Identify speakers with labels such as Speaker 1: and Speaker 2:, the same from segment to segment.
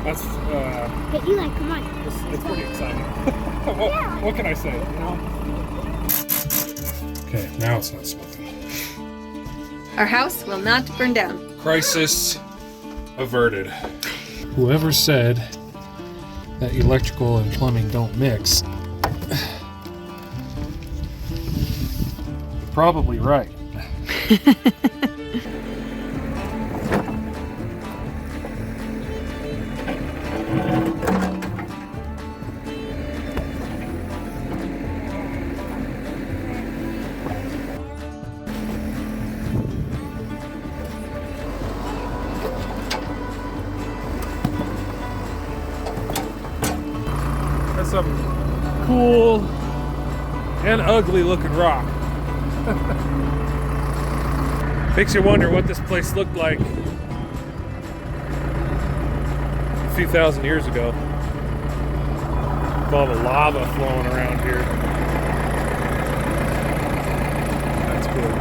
Speaker 1: That's
Speaker 2: Hey, Eli, come on.
Speaker 1: it's pretty exciting. What can I say, you know? Okay, now it's not smoking.
Speaker 3: Our house will not burn down.
Speaker 1: Crisis averted. Whoever said that electrical and plumbing don't mix, probably right. That's some cool and ugly looking rock. Makes you wonder what this place looked like a few thousand years ago. With all the lava flowing around here. That's cool.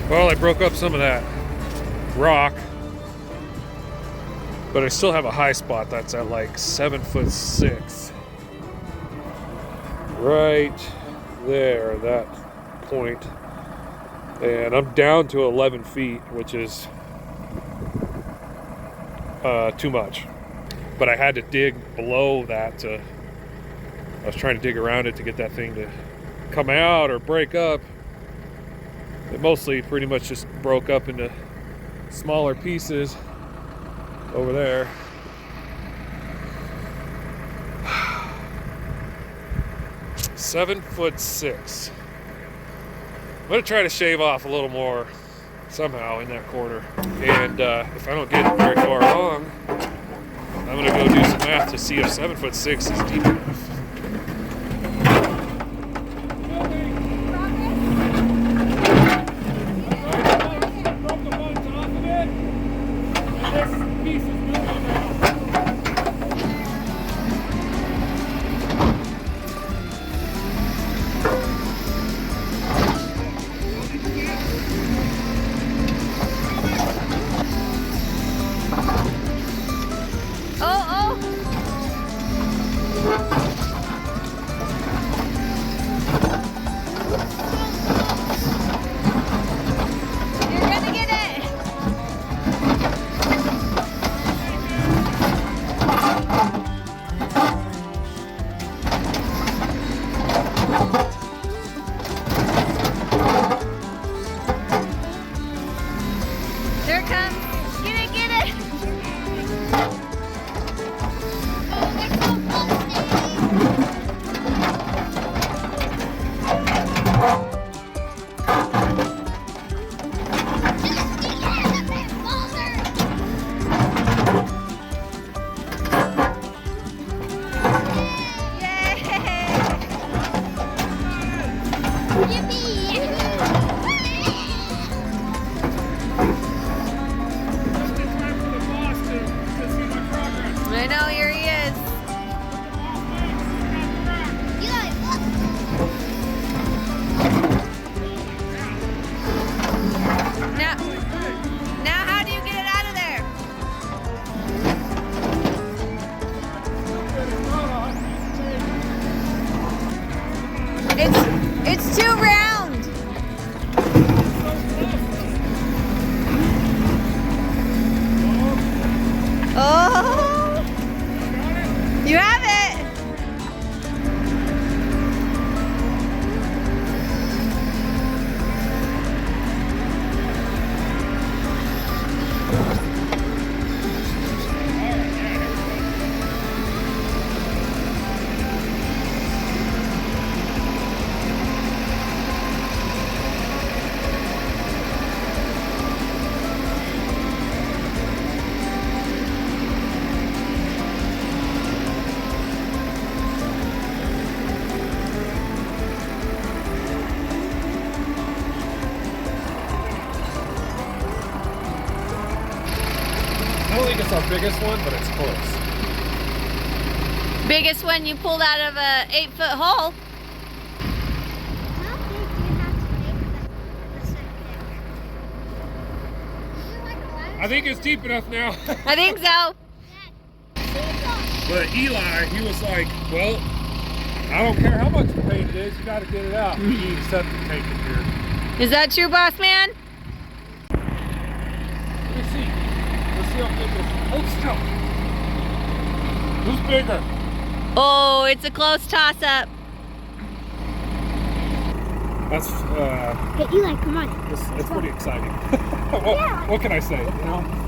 Speaker 1: Well, I broke up some of that rock, but I still have a high spot that's at like 7'6". Right there, that point. And I'm down to 11 feet, which is too much. But I had to dig below that to, I was trying to dig around it to get that thing to come out or break up. It mostly pretty much just broke up into smaller pieces over there. $7'6". I'm gonna try to shave off a little more somehow in that corner. And if I don't get very far along, I'm gonna go do some math to see if 7'6" is deep enough. biggest one, but it's close.
Speaker 3: Biggest one you pulled out of a 8-foot hole.
Speaker 2: How big do you have to make the septic? Is it like a ladder?
Speaker 1: I think it's deep enough now.
Speaker 3: I think so.
Speaker 1: But Eli, he was like, well, I don't care how much paint it is, you got to get it out. We need a septic tank in here.
Speaker 3: Is that true, boss man?
Speaker 1: Let me see. Let's see how big this is. Hold still. Who's bigger?
Speaker 3: Oh, it's a close toss-up.
Speaker 1: That's
Speaker 2: Hey, Eli, come on.
Speaker 1: it's pretty exciting. What can I say? You know.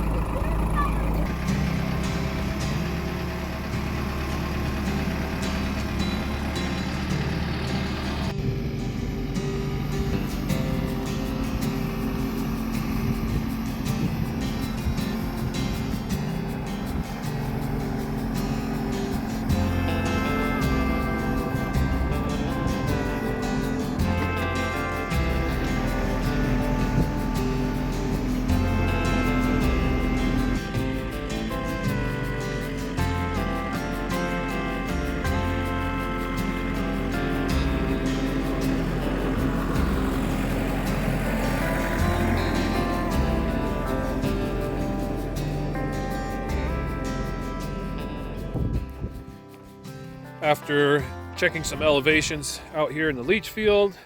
Speaker 1: After checking some elevations out here in the leach field,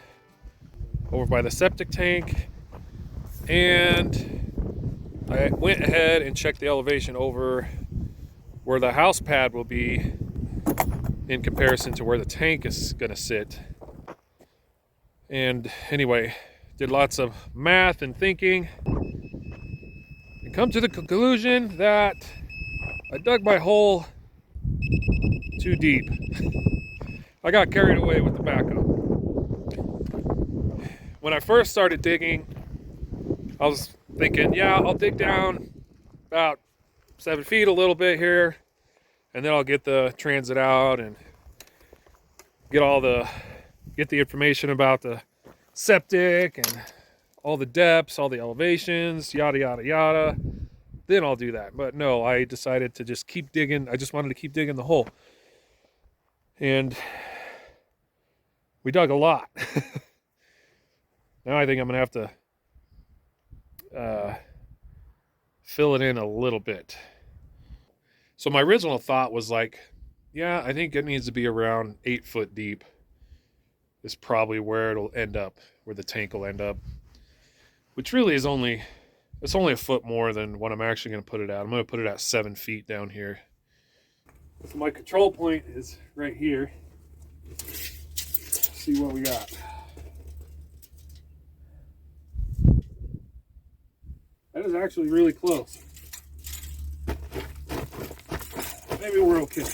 Speaker 1: over by the septic tank, and I went ahead and checked the elevation over where the house pad will be in comparison to where the tank is going to sit. And anyway, did lots of math and thinking and come to the conclusion that I dug my hole too deep. I got carried away with the backup. When I first started digging, I was thinking, yeah, I'll dig down about 7 feet a little bit here, and then I'll get the transit out and get the information about the septic and all the depths, all the elevations, yada yada yada. Then I'll do that. But no, I decided to just keep digging. I just wanted to keep digging the hole. And we dug a lot. Now I think I'm gonna have to fill it in a little bit. So my original thought was like, yeah, I think it needs to be around 8 foot deep is probably where it'll end up, where the tank will end up, which really is it's only a foot more than what I'm actually going to put it at. I'm going to put it at 7 feet down here. So my control point is right here. Let's see what we got. That is actually really close. Maybe we're okay.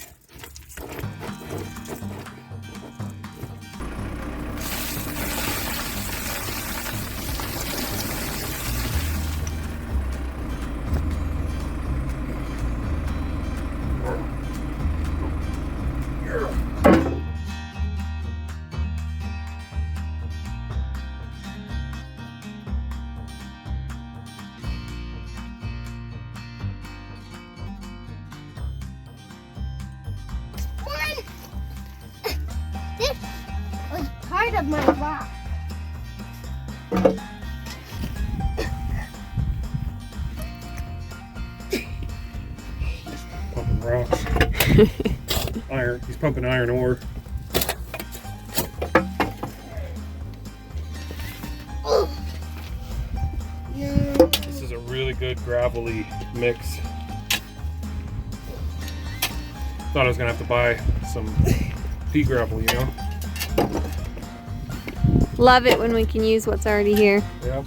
Speaker 2: This was part of my rock.
Speaker 1: Pumping rocks. Iron. He's pumping iron ore. This is a really good gravelly mix. Thought I was gonna have to buy some pea gravel, you know?
Speaker 3: Love it when we can use what's already here.
Speaker 1: Yeah.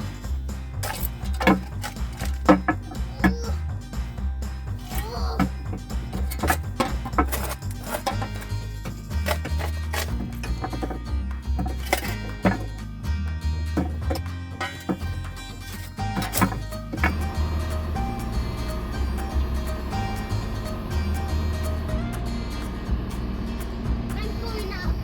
Speaker 2: I'm going up.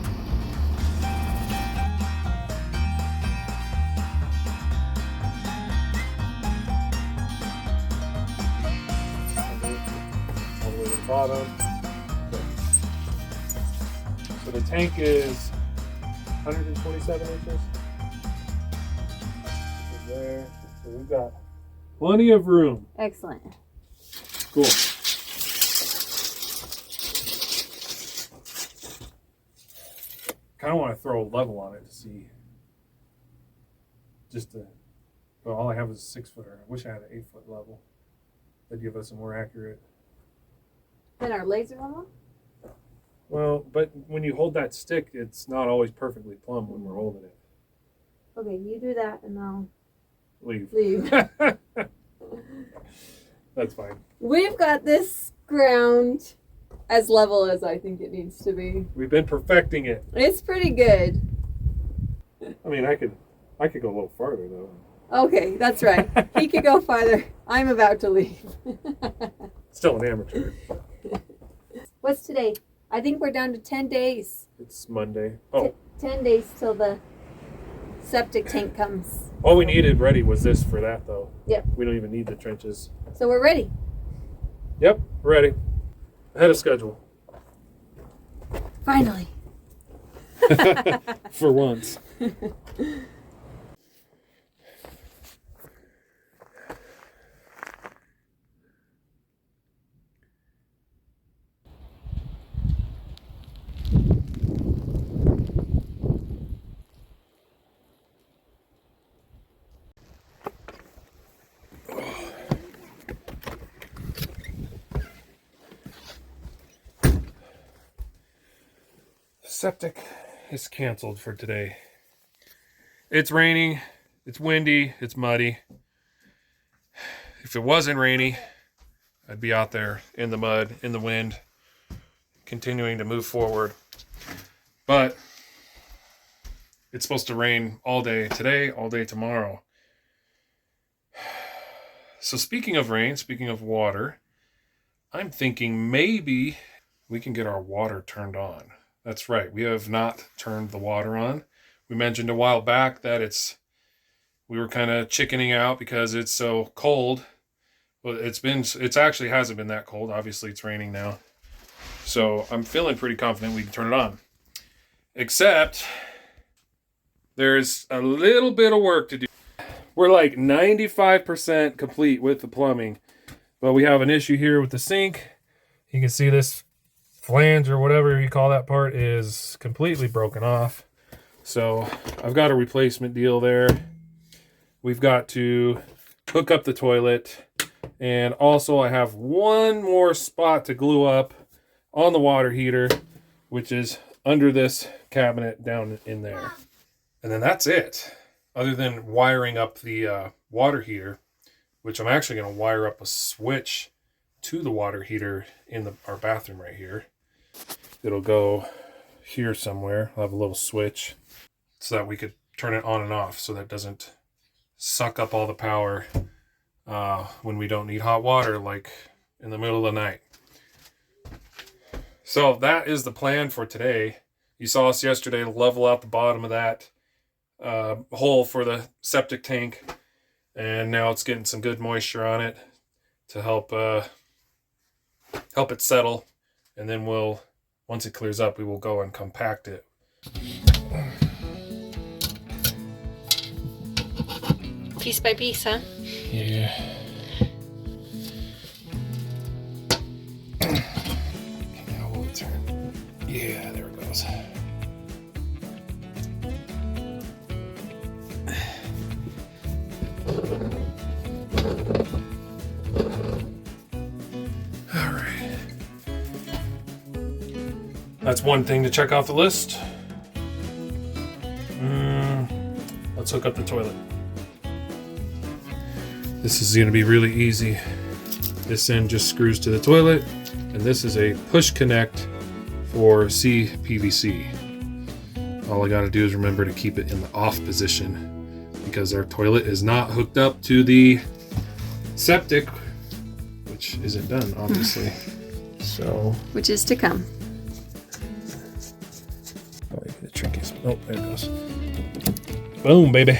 Speaker 1: bottom. So the tank is 127 inches. There. So we've got plenty of room.
Speaker 3: Excellent.
Speaker 1: Cool. Kind of want to throw a level on it to see. But all I have is a 6-footer. I wish I had an 8-foot level. That'd give us a more accurate.
Speaker 3: Then our laser level?
Speaker 1: Well, but when you hold that stick, it's not always perfectly plumb when we're holding it.
Speaker 3: Okay, you do that and I'll
Speaker 1: Leave. That's fine.
Speaker 3: We've got this ground as level as I think it needs to be.
Speaker 1: We've been perfecting it.
Speaker 3: It's pretty good.
Speaker 1: I mean, I could go a little farther though.
Speaker 3: Okay, that's right. He could go farther. I'm about to leave.
Speaker 1: Still an amateur.
Speaker 3: What's today? I think we're down to 10 days.
Speaker 1: It's Monday. Oh.
Speaker 3: 10 days till the septic tank comes.
Speaker 1: All we needed ready was this for that though.
Speaker 3: Yep.
Speaker 1: We don't even need the trenches.
Speaker 3: So we're ready.
Speaker 1: Yep, we're ready. Ahead of schedule.
Speaker 3: Finally.
Speaker 1: For once. Septic is canceled for today. It's raining, it's windy, it's muddy. If it wasn't rainy, I'd be out there in the mud, in the wind, continuing to move forward. But it's supposed to rain all day today, all day tomorrow. So speaking of rain, speaking of water, I'm thinking maybe we can get our water turned on. That's right. We have not turned the water on. We mentioned a while back that we were kind of chickening out because it's so cold. Well, it actually hasn't been that cold. Obviously it's raining now. So I'm feeling pretty confident we can turn it on. Except there's a little bit of work to do. We're like 95% complete with the plumbing, but we have an issue here with the sink. You can see this flange or whatever you call that part is completely broken off. So I've got a replacement deal there. We've got to hook up the toilet, and also I have one more spot to glue up on the water heater, which is under this cabinet down in there. And then that's it, other than wiring up the water heater, which I'm actually going to wire up a switch to the water heater in our bathroom right here. It'll go here somewhere. I'll have a little switch so that we could turn it on and off so that it doesn't suck up all the power when we don't need hot water, like in the middle of the night. So that is the plan for today. You saw us yesterday level out the bottom of that hole for the septic tank, and now it's getting some good moisture on it to help it settle, and then once it clears up, we will go and compact it.
Speaker 3: Piece by piece, huh?
Speaker 1: Yeah. Now we'll turn. Yeah, there it goes. All right. That's one thing to check off the list. Let's hook up the toilet. This is going to be really easy. This end just screws to the toilet, and this is a push connect for CPVC. All I got to do is remember to keep it in the off position because our toilet is not hooked up to the septic, which isn't done, obviously. So,
Speaker 3: which is to come.
Speaker 1: oh, the trick is, oh, there it goes. Boom, baby.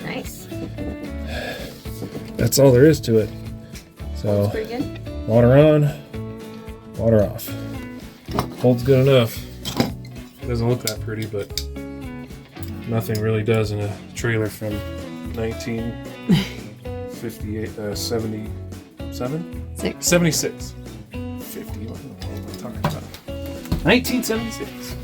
Speaker 3: Nice.
Speaker 1: That's all there is to it. So,
Speaker 3: Pretty good.
Speaker 1: water on. Water off. Holds good enough. Doesn't look that pretty, but nothing really does in a trailer from 1958, 77? 76. 50, what am I talking about? 1976.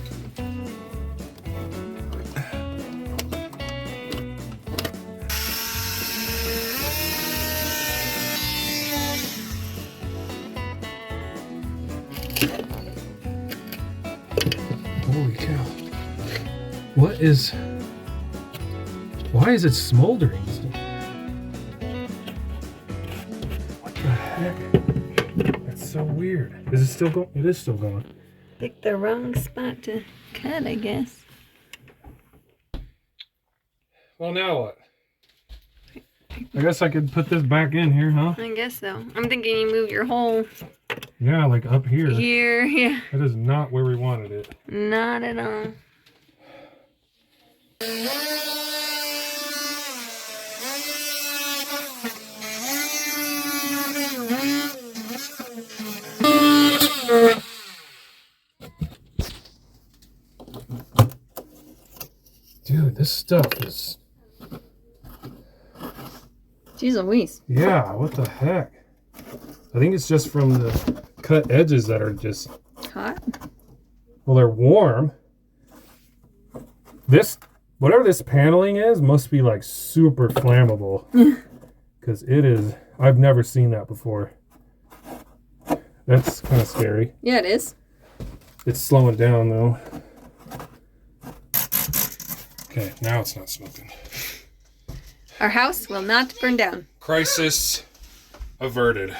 Speaker 1: Holy cow. Why is it smoldering still? What the heck? That's so weird. Is it still going? It is still going.
Speaker 3: Picked the wrong spot to cut, I guess.
Speaker 1: Well, now what? I guess I could put this back in here, huh?
Speaker 3: I guess so. I'm thinking you move your hole
Speaker 1: Yeah, like up here.
Speaker 3: here. Yeah.
Speaker 1: That is not where we wanted it.
Speaker 3: Not at all.
Speaker 1: Dude, this stuff is...
Speaker 3: Jeez Louise.
Speaker 1: Yeah, what the heck? I think it's just from the cut edges that are just...
Speaker 3: Hot?
Speaker 1: Well, they're warm. Whatever this paneling is, must be like super flammable. Because it is... I've never seen that before. That's kind of scary.
Speaker 3: Yeah, it is.
Speaker 1: It's slowing down, though. Okay, now it's not smoking.
Speaker 3: Our house will not burn down.
Speaker 1: Crisis averted.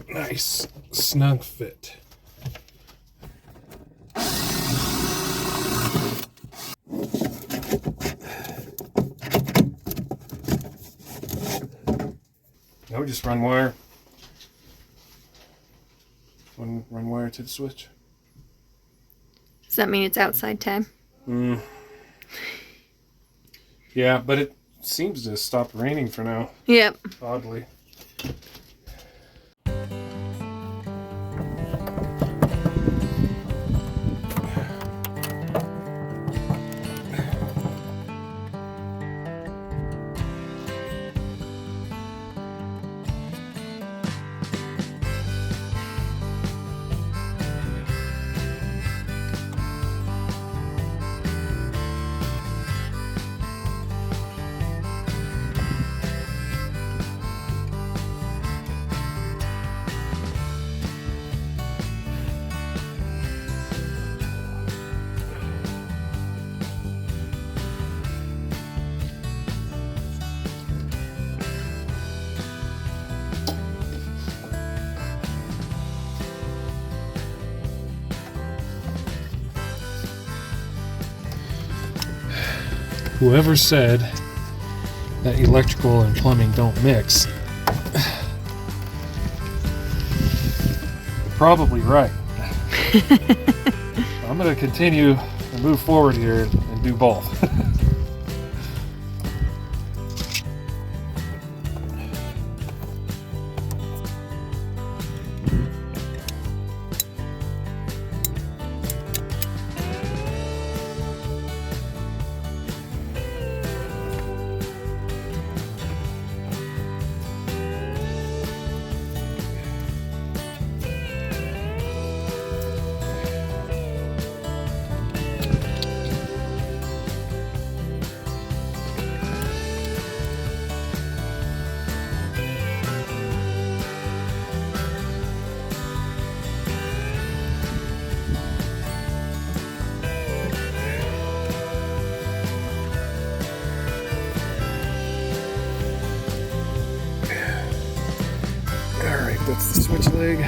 Speaker 1: Nice, snug fit. Now we just run wire. Run wire to the switch.
Speaker 3: Does that mean it's outside tab?
Speaker 1: Yeah, but it seems to stop raining for now.
Speaker 3: Yep.
Speaker 1: Oddly. Whoever said that electrical and plumbing don't mix, probably right. I'm going to continue and move forward here and do both. That's the switch leg.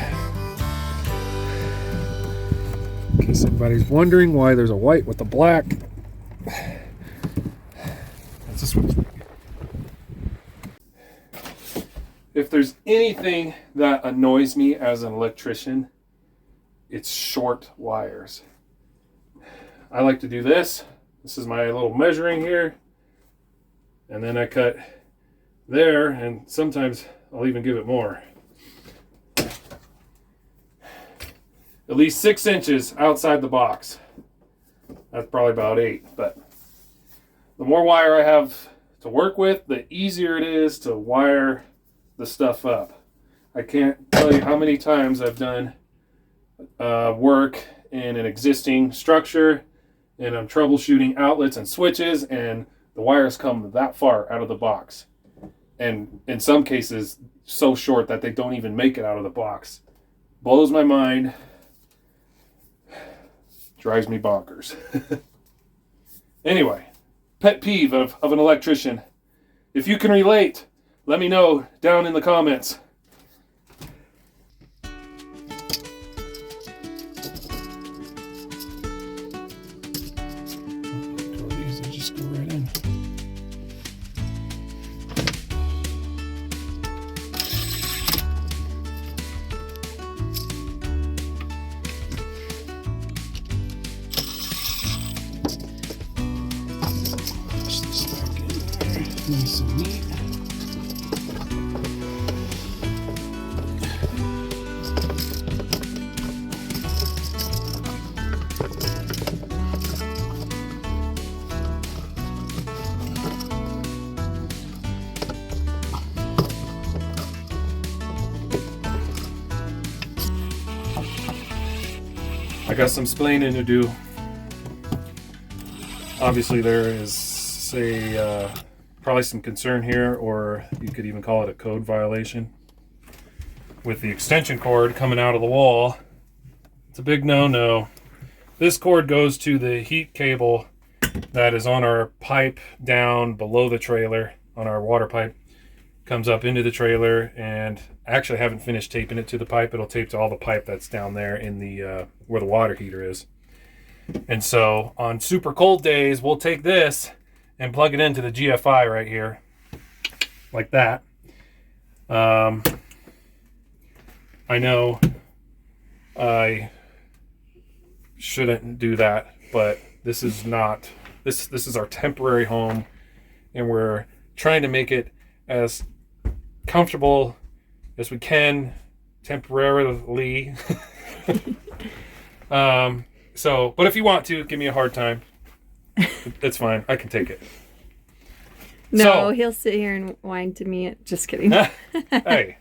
Speaker 1: In case anybody's wondering why there's a white with a black. That's a switch leg. If there's anything that annoys me as an electrician, it's short wires. I like to do this. This is my little measuring here. And then I cut there, and sometimes I'll even give it more. At least 6 inches outside the box. That's probably about 8, but the more wire I have to work with, the easier it is to wire the stuff up. I can't tell you how many times I've done work in an existing structure, and I'm troubleshooting outlets and switches, and the wires come that far out of the box. And in some cases, so short that they don't even make it out of the box. Blows my mind. Drives me bonkers. Anyway, pet peeve of an electrician. If you can relate, let me know down in the comments. These just go right in. Push this back in there, nice and neat. I got some splaining to do. Obviously there is probably some concern here, or you could even call it a code violation. With the extension cord coming out of the wall, it's a big no-no. This cord goes to the heat cable that is on our pipe down below the trailer, on our water pipe. Comes up into the trailer, and actually I haven't finished taping it to the pipe. It'll tape to all the pipe that's down there in the where the water heater is. And so on super cold days, we'll take this and plug it into the GFI right here, like that. I know I shouldn't do that, but this is not, this is our temporary home, and we're trying to make it as comfortable as we can temporarily. But if you want to give me a hard time, it's fine. I can take it.
Speaker 3: No, he'll sit here and whine to me. Just kidding.
Speaker 1: Hey.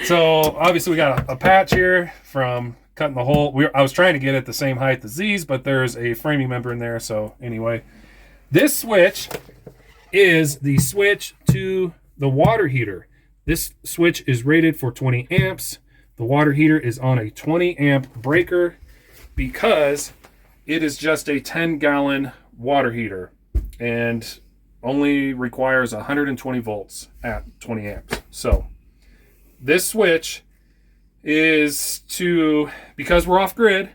Speaker 1: So obviously we got a patch here from cutting the hole. I was trying to get it the same height as these, but there's a framing member in there. So anyway, this switch is the switch to the water heater. This switch is rated for 20 amps. The water heater is on a 20 amp breaker because it is just a 10-gallon water heater and only requires 120 volts at 20 amps. So this switch is to, because we're off grid,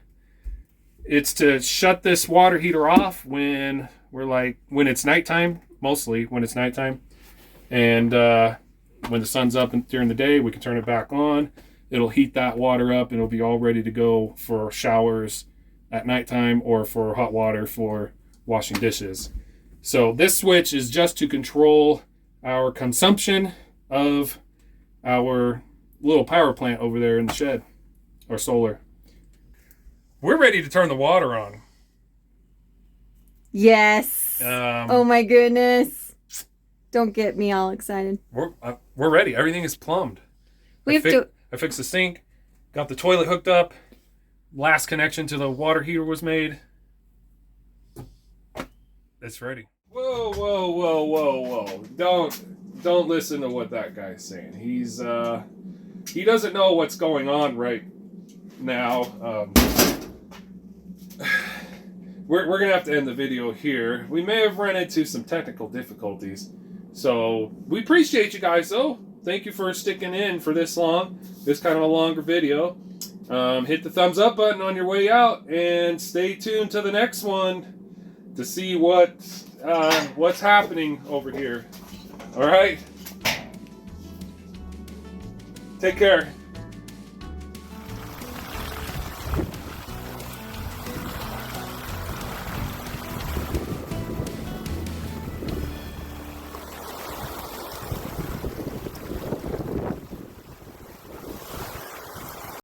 Speaker 1: it's to shut this water heater off when when it's nighttime, mostly when it's nighttime. And when the sun's up during the day, we can turn it back on. It'll heat that water up and it'll be all ready to go for showers at nighttime or for hot water for washing dishes. So this switch is just to control our consumption of our little power plant over there in the shed, our solar. We're ready to turn the water on.
Speaker 3: Yes. Oh my goodness. Don't get me all excited.
Speaker 1: We're ready. Everything is plumbed. I fixed the sink, got the toilet hooked up, last connection to the water heater was made. It's ready. Whoa, whoa, whoa, whoa, whoa. Don't listen to what that guy's saying. He doesn't know what's going on right now. We're going to have to end the video here. We may have run into some technical difficulties. So we appreciate you guys, though. Thank you for sticking in for this long. This kind of a longer video. Hit the thumbs up button on your way out, and stay tuned to the next one to see what's happening over here. All right. Take care.